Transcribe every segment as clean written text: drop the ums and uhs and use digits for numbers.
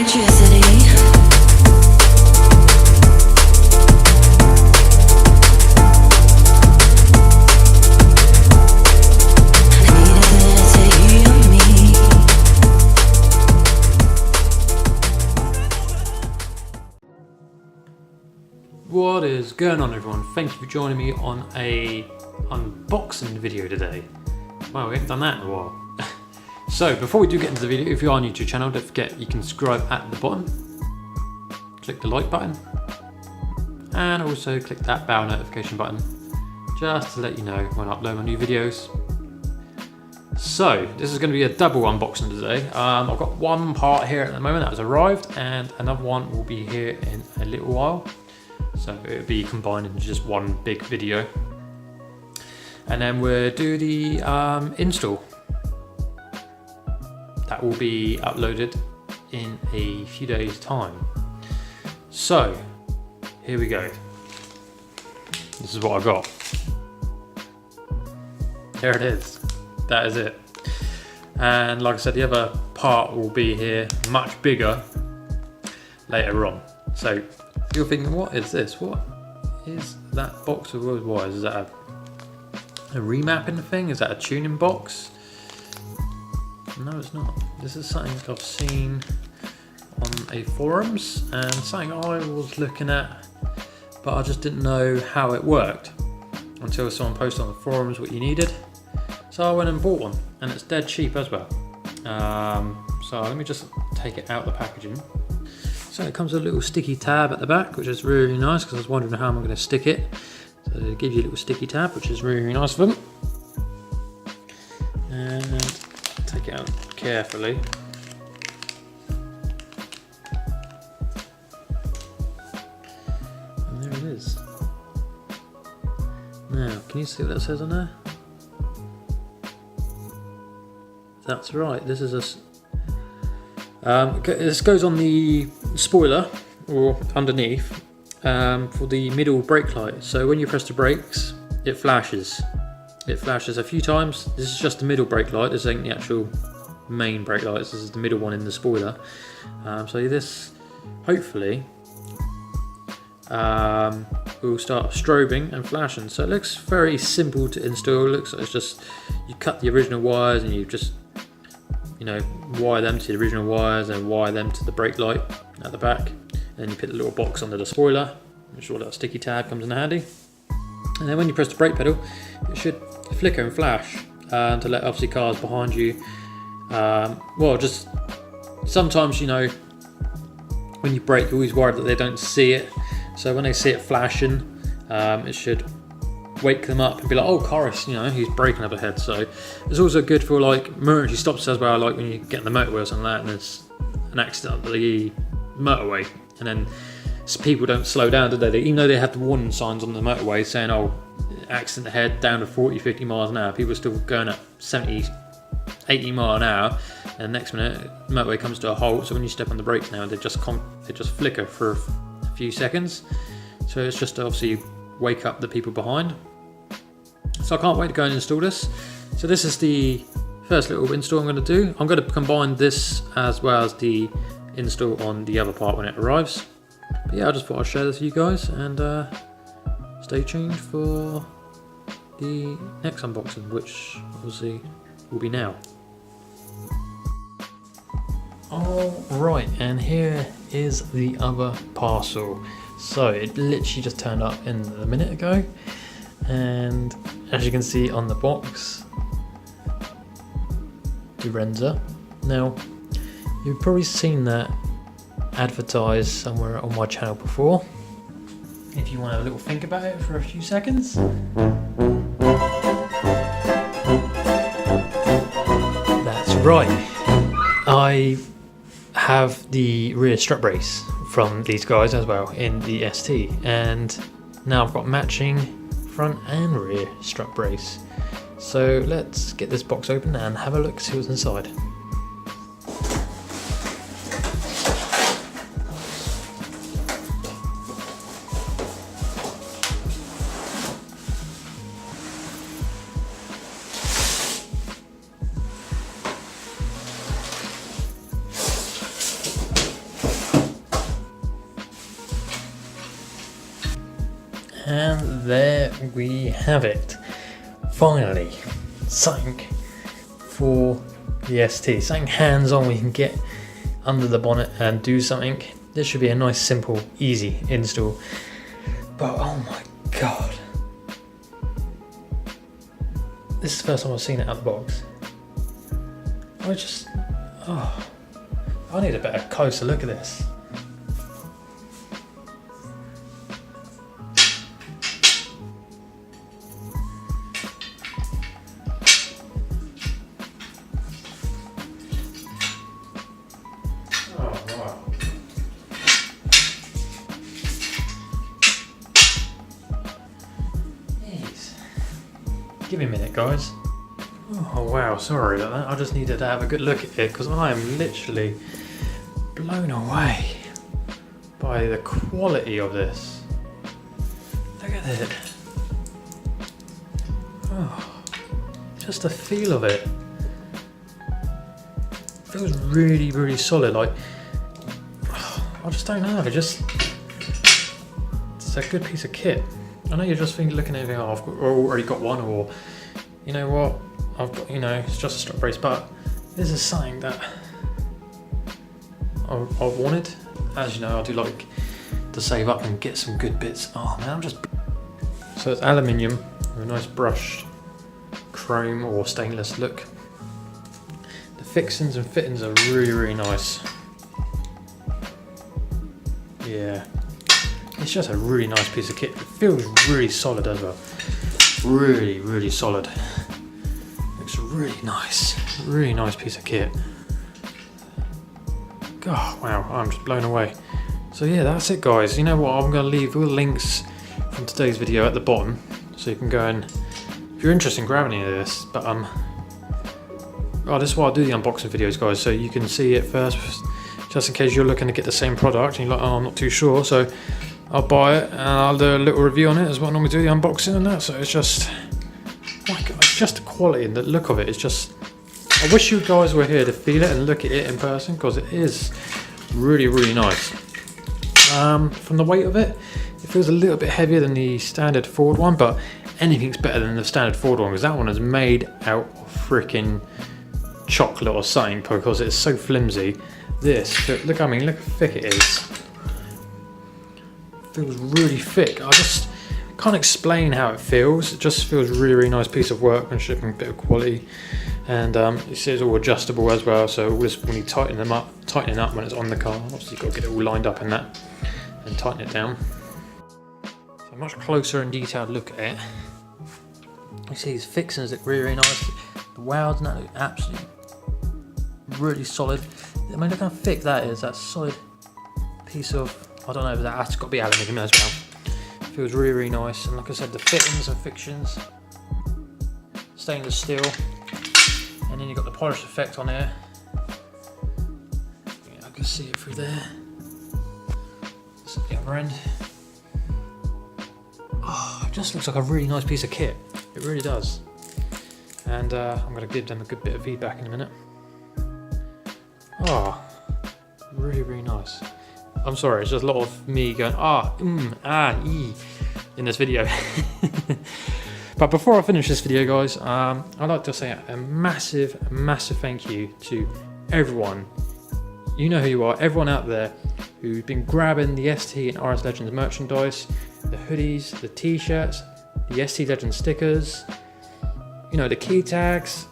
What is going on, everyone? Thank you for joining me on a unboxing video today. Wow, we haven't done that in a while. So before we do get into the video, if you are new to the channel, don't forget you can subscribe at the bottom, click the like button, and also click that bell notification button just to let you know when I upload my new videos. So this is going to be a double unboxing today. I've got one part here at the moment that has arrived, and another one will be here in a little while. So it'll be combined into just one big video. And then we'll do the install. That will be uploaded in a few days' time. So here we go. This is what I got. There it is. That is it. And like I said, the other part will be here much bigger later on. So you're thinking, what is this? What is that box of rose wires? Is that a remapping thing? Is that a tuning box? No, it's not. This is something I've seen on a forums and something I was looking at, but I just didn't know how it worked until someone posted on the forums what you needed. So I went and bought one, and it's dead cheap as well. So let me just take it out of the packaging. So it comes with a little sticky tab at the back, which is really nice because I was wondering how I'm going to stick it. So they give you a little sticky tab, which is really nice of them. And take it out carefully. And there it is. Now, can you see what that says on there? That's right, this is a... this goes on the spoiler, or underneath, for the middle brake light. So when you press the brakes, it flashes. It flashes a few times. This is just the middle brake light. This ain't the actual main brake light. This is the middle one in the spoiler. So this, hopefully, will start strobing and flashing. So it looks very simple to install. It looks like it's just, you cut the original wires and you just, you know, wire them to the original wires and wire them to the brake light at the back. And then you put the little box under the spoiler. I'm sure that sticky tab comes in handy. And then when you press the brake pedal, it should flicker and flash to let obviously cars behind you. Well, just sometimes, you know, when you brake, you're always worried that they don't see it. So when they see it flashing, it should wake them up and be like, oh, Corus, you know, he's braking up ahead. So it's also good for like emergency stops as well, like when you get in the motorway or something like that and there's an accident on the motorway, and then people don't slow down, do they? Even though they have the warning signs on the motorway saying, oh, accident ahead, down to 40, 50 miles an hour, people are still going at 70, 80 miles an hour, and the next minute the motorway comes to a halt. So when you step on the brakes now, they just flicker for a few seconds. So it's just to obviously wake up the people behind. So I can't wait to go and install this. So this is the first little install I'm going to do. I'm going to combine this as well as the install on the other part when it arrives. But yeah, I just thought I'd share this with you guys, and stay tuned for the next unboxing, which obviously will be now. Alright, and here is the other parcel. So it literally just turned up in a minute ago, and as you can see on the box, Durenza. Now, you've probably seen that advertised somewhere on my channel before. If you want to have a little think about it for a few seconds. That's right. I have the rear strut brace from these guys as well in the ST, and now I've got matching front and rear strut brace. So let's get this box open and have a look, see what's inside. we have it. Finally, something for the ST, something hands-on we can get under the bonnet and do something. This should be a nice, simple, easy install. But oh my god, this is the first time I've seen it out of the box. I need a better, closer look at this. Give me a minute, guys. Oh wow, sorry about that. I just needed to have a good look at it because I am literally blown away by the quality of this. Look at it. Oh, just the feel of it. Feels really, really solid. Like, I just don't know. It's a good piece of kit. I know you're just thinking, looking at it, oh, I've already got one, or you know what, I've got, you know, it's just a strut brace, but this is something that I've wanted. As you know, I do like to save up and get some good bits. Oh man, so it's aluminium with a nice brushed chrome or stainless look. The fixings and fittings are really, really nice. Yeah. It's just a really nice piece of kit. It feels really solid as well. Really, really solid. Looks really nice. Really nice piece of kit. God, wow, I'm just blown away. So yeah, that's it guys. You know what, I'm going to leave all the links from today's video at the bottom. So you can go and, if you're interested in grabbing any of this, but this is why I do the unboxing videos guys, so you can see it first. Just in case you're looking to get the same product and you're like, oh, I'm not too sure. So I'll buy it and I'll do a little review on it as well. I normally do the unboxing and that. So it's just, oh my God, it's just the quality and the look of it. It's just, I wish you guys were here to feel it and look at it in person because it is really, really nice. From the weight of it, it feels a little bit heavier than the standard Ford one, but anything's better than the standard Ford one because that one is made out of freaking chocolate or something because it's so flimsy. This, look, I mean, look how thick it is. Feels really thick. I just can't explain how it feels. It just feels really, really nice piece of workmanship and bit of quality. And you see it's all adjustable as well. So just when you tighten it up when it's on the car, obviously you've got to get it all lined up in that and tighten it down. So a much closer and detailed look at it. You see these fixings look really, really nice. The welds and that look absolutely really solid. I mean, look how thick that is. That solid piece of, I don't know, but that's got to be aluminium as well. Feels really, really nice. And like I said, the fittings and fixings, stainless steel. And then you've got the polish effect on here. Yeah, I can see it through there. This at the other end. Oh, it just looks like a really nice piece of kit. It really does. And I'm going to give them a good bit of feedback in a minute. Oh, really, really nice. I'm sorry, it's just a lot of me going, in this video. But before I finish this video, guys, I'd like to say a massive, massive thank you to everyone. You know who you are, everyone out there who's been grabbing the ST and RS Legends merchandise, the hoodies, the t-shirts, the ST Legends stickers, you know, the key tags,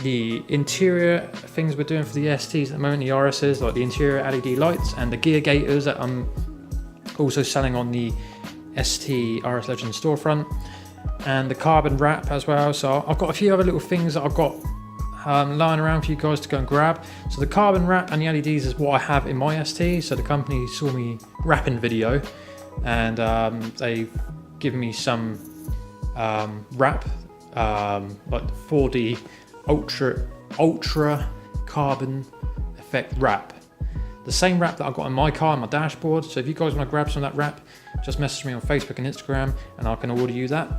the interior things we're doing for the STs at the moment, the RSs, like the interior LED lights and the gear gaiters that I'm also selling on the ST RS Legends storefront, and the carbon wrap as well. So I've got a few other little things that I've got lying around for you guys to go and grab. So the carbon wrap and the LEDs is what I have in my ST. So the company saw me wrapping video and they've given me some wrap, like the 4D ultra carbon effect wrap, the same wrap that I've got on my car and my dashboard. So if you guys want to grab some of that wrap, just message me on Facebook and Instagram and I can order you that.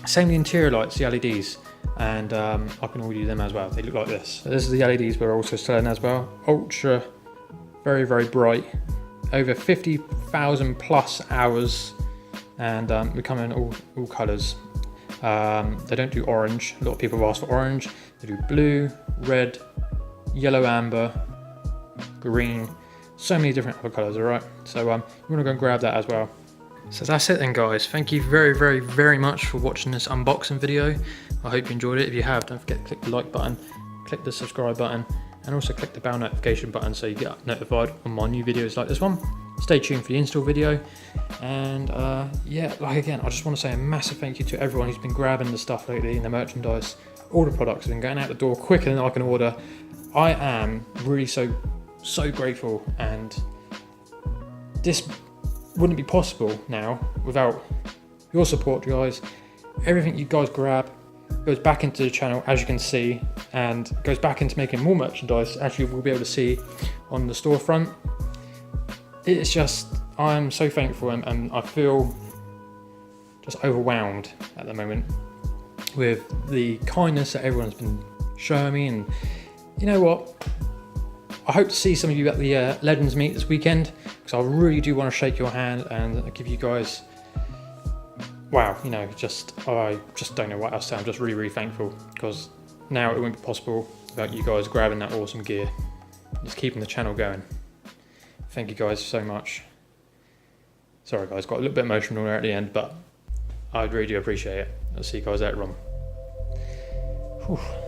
Same the interior lights, the LEDs, and I can order you them as well. They look like this. So this is the LEDs we're also selling as well. Ultra, very, very bright, over 50,000 plus hours and we come in all colours. They don't do orange. A lot of people have asked for orange. They do blue, red, yellow, amber, green, so many different other colours. All right, so you want to go and grab that as well. So that's it then, guys. Thank you very much for watching this unboxing video. I hope you enjoyed it. If you have, don't forget to click the like button, click the subscribe button, and also click the bell notification button so you get notified on my new videos like this one. Stay tuned for the install video, and yeah, like again, I just want to say a massive thank you to everyone who's been grabbing the stuff lately and the merchandise. All the products have been going out the door quicker than I can order. I am really so grateful, and this wouldn't be possible now without your support, guys. Everything you guys grab goes back into the channel, as you can see, and goes back into making more merchandise. Actually, we'll be able to see on the storefront. It's just, I'm so thankful, and I feel just overwhelmed at the moment with the kindness that everyone's been showing me. And you know what? I hope to see some of you at the Legends meet this weekend, because I really do want to shake your hand and give you guys, wow, you know, I just don't know what else to say. I'm just really thankful, because now it wouldn't be possible without you guys grabbing that awesome gear. Just keeping the channel going. Thank you guys so much. Sorry guys, got a little bit emotional there at the end, but I really do appreciate it. I'll see you guys later on. Whew.